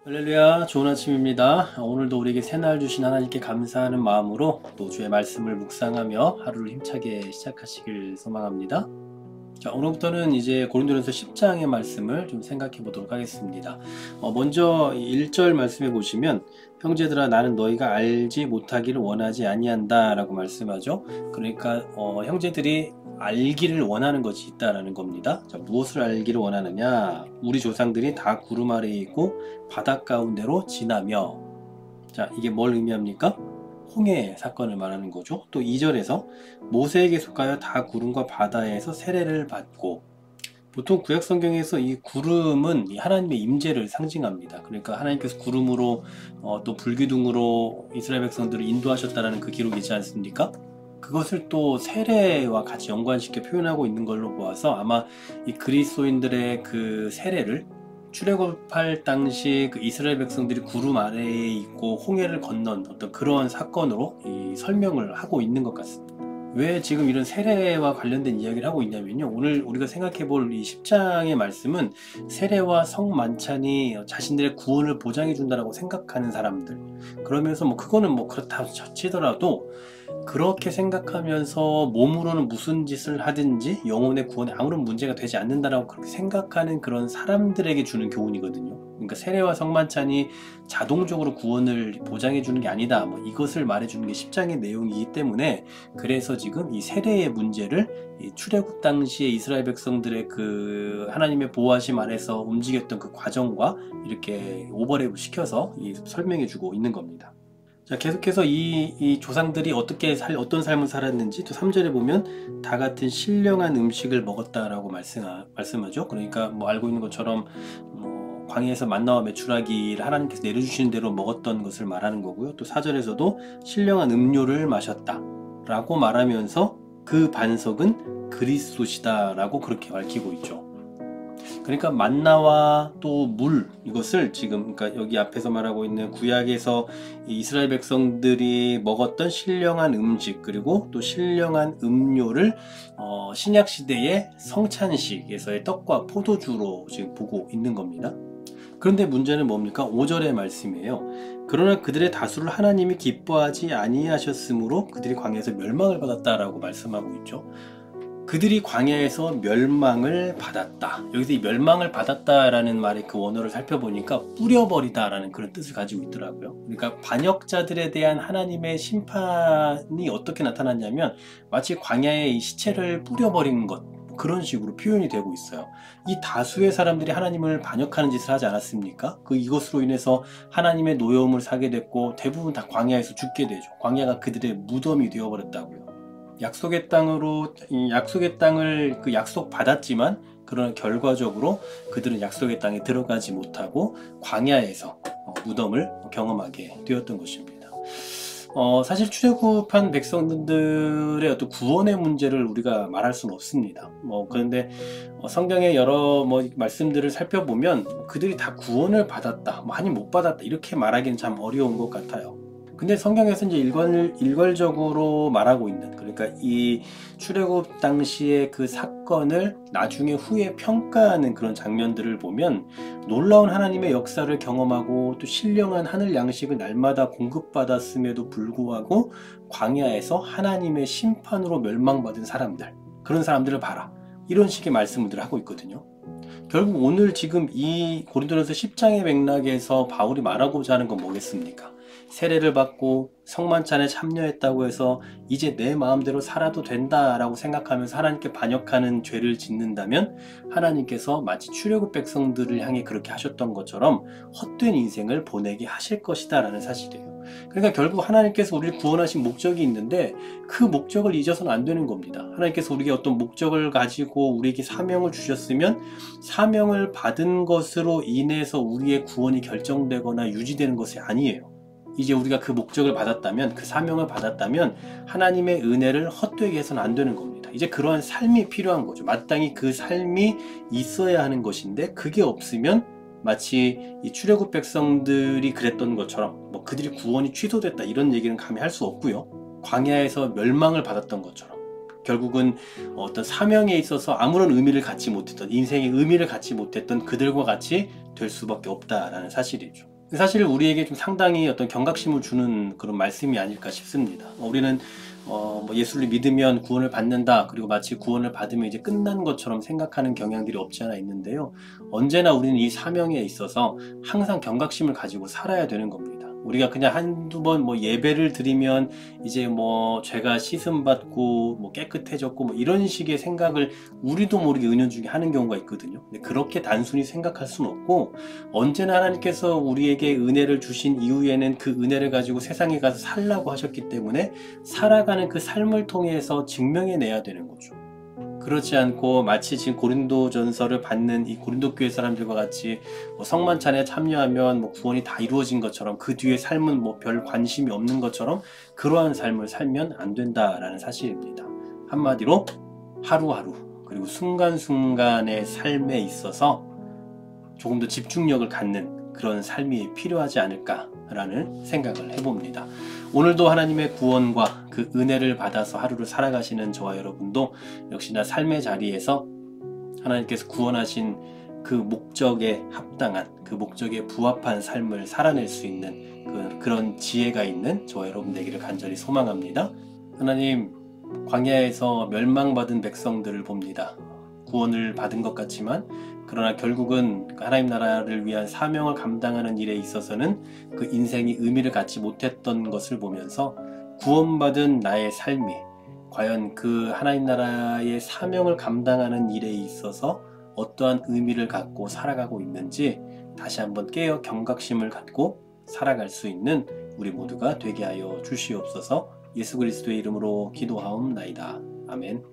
할렐루야, 좋은 아침입니다. 오늘도 우리에게 새날 주신 하나님께 감사하는 마음으로 또 주의 말씀을 묵상하며 하루를 힘차게 시작하시길 소망합니다. 자, 오늘부터는 이제 고린도전서 10장의 말씀을 좀 생각해 보도록 하겠습니다. 먼저 1절 말씀해 보시면 형제들아 나는 너희가 알지 못하기를 원하지 아니한다 라고 말씀하죠. 그러니까 형제들이 알기를 원하는 것이 있다라는 겁니다. 자, 무엇을 알기를 원하느냐? 우리 조상들이 다 구름 아래에 있고 바닷 가운데로 지나며, 자, 이게 뭘 의미합니까? 홍해 사건을 말하는 거죠. 또 2절에서 모세에게 속하여 다 구름과 바다에서 세례를 받고, 보통 구약 성경에서 이 구름은 이 하나님의 임재를 상징합니다. 그러니까 하나님께서 구름으로 또 불기둥으로 이스라엘 백성들을 인도하셨다라는 그 기록이 있지 않습니까? 그것을 또 세례와 같이 연관시켜 표현하고 있는 걸로 보아서 아마 이 그리스도인들의 그 세례를 출애굽할 당시 그 이스라엘 백성들이 구름 아래에 있고 홍해를 건넌 어떤 그런 사건으로 이 설명을 하고 있는 것 같습니다. 왜 지금 이런 세례와 관련된 이야기를 하고 있냐면요, 오늘 우리가 생각해 볼 이 10장의 말씀은 세례와 성만찬이 자신들의 구원을 보장해 준다라고 생각하는 사람들, 그러면서 뭐 그거는 뭐 그렇다 치더라도 그렇게 생각하면서 몸으로는 무슨 짓을 하든지 영혼의 구원에 아무런 문제가 되지 않는다라고 그렇게 생각하는 그런 사람들에게 주는 교훈이거든요. 그러니까 세례와 성만찬이 자동적으로 구원을 보장해 주는 게 아니다, 뭐 이것을 말해 주는 게 10장의 내용이기 때문에, 그래서 지금 이 세례의 문제를 이 출애굽 당시에 이스라엘 백성들의 그 하나님의 보호하심 아래서 움직였던 그 과정과 이렇게 오버랩을 시켜서 설명해 주고 있는 겁니다. 자, 계속해서 이 조상들이 어떤 삶을 살았는지 또 3절에 보면 다 같은 신령한 음식을 먹었다라고 말씀하죠. 그러니까 뭐 알고 있는 것처럼 뭐 광야에서 만나와 메추라기를 하나님께서 내려주시는 대로 먹었던 것을 말하는 거고요. 또 4절에서도 신령한 음료를 마셨다라고 말하면서 그 반석은 그리스도시다라고 그렇게 밝히고 있죠. 그러니까 만나와 또 물, 이것을 지금 그러니까 여기 앞에서 말하고 있는 구약에서 이스라엘 백성들이 먹었던 신령한 음식, 그리고 또 신령한 음료를 신약 시대의 성찬식에서의 떡과 포도주로 지금 보고 있는 겁니다. 그런데 문제는 뭡니까? 5절의 말씀이에요. 그러나 그들의 다수를 하나님이 기뻐하지 아니하셨으므로 그들이 광야에서 멸망을 받았다라고 말씀하고 있죠. 그들이 광야에서 멸망을 받았다. 여기서 이 멸망을 받았다라는 말의 그 원어를 살펴보니까 뿌려버리다라는 그런 뜻을 가지고 있더라고요. 그러니까 반역자들에 대한 하나님의 심판이 어떻게 나타났냐면 마치 광야에 이 시체를 뿌려버린 것, 그런 식으로 표현이 되고 있어요. 이 다수의 사람들이 하나님을 반역하는 짓을 하지 않았습니까? 이것으로 인해서 하나님의 노여움을 사게 됐고 대부분 다 광야에서 죽게 되죠. 광야가 그들의 무덤이 되어버렸다고요. 약속의 땅을 그 약속 받았지만, 그런 결과적으로 그들은 약속의 땅에 들어가지 못하고 광야에서 무덤을 경험하게 되었던 것입니다. 사실 출애굽한 백성들의 어떤 구원의 문제를 우리가 말할 수는 없습니다. 그런데 성경의 여러 말씀들을 살펴보면 그들이 다 구원을 받았다, 아니 못 받았다, 이렇게 말하기는 참 어려운 것 같아요. 근데 성경에서 이제 일괄적으로 말하고 있는, 그러니까 이 출애굽 당시의 그 사건을 나중에 후에 평가하는 그런 장면들을 보면 놀라운 하나님의 역사를 경험하고 또 신령한 하늘 양식을 날마다 공급받았음에도 불구하고 광야에서 하나님의 심판으로 멸망받은 사람들, 그런 사람들을 봐라, 이런 식의 말씀을 하고 있거든요. 결국 오늘 지금 이 고린도전서 10장의 맥락에서 바울이 말하고자 하는 건 뭐겠습니까? 세례를 받고 성만찬에 참여했다고 해서 이제 내 마음대로 살아도 된다라고 생각하면서 하나님께 반역하는 죄를 짓는다면 하나님께서 마치 출애굽 백성들을 향해 그렇게 하셨던 것처럼 헛된 인생을 보내게 하실 것이다 라는 사실이에요. 그러니까 결국 하나님께서 우리를 구원하신 목적이 있는데 그 목적을 잊어서는 안 되는 겁니다. 하나님께서 우리에게 어떤 목적을 가지고 우리에게 사명을 주셨으면 사명을 받은 것으로 인해서 우리의 구원이 결정되거나 유지되는 것이 아니에요. 이제 우리가 그 목적을 받았다면, 그 사명을 받았다면 하나님의 은혜를 헛되게 해서는 안 되는 겁니다. 이제 그러한 삶이 필요한 거죠. 마땅히 그 삶이 있어야 하는 것인데 그게 없으면 마치 이 출애굽 백성들이 그랬던 것처럼 그들이 구원이 취소됐다, 이런 얘기는 감히 할 수 없고요. 광야에서 멸망을 받았던 것처럼 결국은 어떤 사명에 있어서 아무런 의미를 갖지 못했던, 인생의 의미를 갖지 못했던 그들과 같이 될 수밖에 없다라는 사실이죠. 사실 우리에게 좀 상당히 어떤 경각심을 주는 그런 말씀이 아닐까 싶습니다. 우리는 뭐 예수를 믿으면 구원을 받는다, 그리고 마치 구원을 받으면 이제 끝난 것처럼 생각하는 경향들이 없지 않아 있는데요. 언제나 우리는 이 사명에 있어서 항상 경각심을 가지고 살아야 되는 겁니다. 우리가 그냥 한두 번 뭐 예배를 드리면 이제 뭐 죄가 씻음받고 뭐 깨끗해졌고 뭐 이런 식의 생각을 우리도 모르게 은연중에 하는 경우가 있거든요. 근데 그렇게 단순히 생각할 수는 없고, 언제나 하나님께서 우리에게 은혜를 주신 이후에는 그 은혜를 가지고 세상에 가서 살라고 하셨기 때문에 살아가는 그 삶을 통해서 증명해내야 되는 거죠. 그렇지 않고 마치 지금 고린도전서를 받는 이 고린도 교회 사람들과 같이 뭐 성만찬에 참여하면 뭐 구원이 다 이루어진 것처럼, 그 뒤에 삶은 뭐 별 관심이 없는 것처럼 그러한 삶을 살면 안 된다라는 사실입니다. 한마디로 하루하루 그리고 순간순간의 삶에 있어서 조금 더 집중력을 갖는 그런 삶이 필요하지 않을까라는 생각을 해봅니다. 오늘도 하나님의 구원과 그 은혜를 받아서 하루를 살아가시는 저와 여러분도 역시나 삶의 자리에서 하나님께서 구원하신 그 목적에 합당한, 그 목적에 부합한 삶을 살아낼 수 있는 그런 지혜가 있는 저와 여러분 되기를 간절히 소망합니다. 하나님, 광야에서 멸망받은 백성들을 봅니다. 구원을 받은 것 같지만 그러나 결국은 하나님 나라를 위한 사명을 감당하는 일에 있어서는 그 인생이 의미를 갖지 못했던 것을 보면서 구원받은 나의 삶이 과연 그 하나님 나라의 사명을 감당하는 일에 있어서 어떠한 의미를 갖고 살아가고 있는지 다시 한번 깨어 경각심을 갖고 살아갈 수 있는 우리 모두가 되게 하여 주시옵소서. 예수 그리스도의 이름으로 기도하옵나이다. 아멘.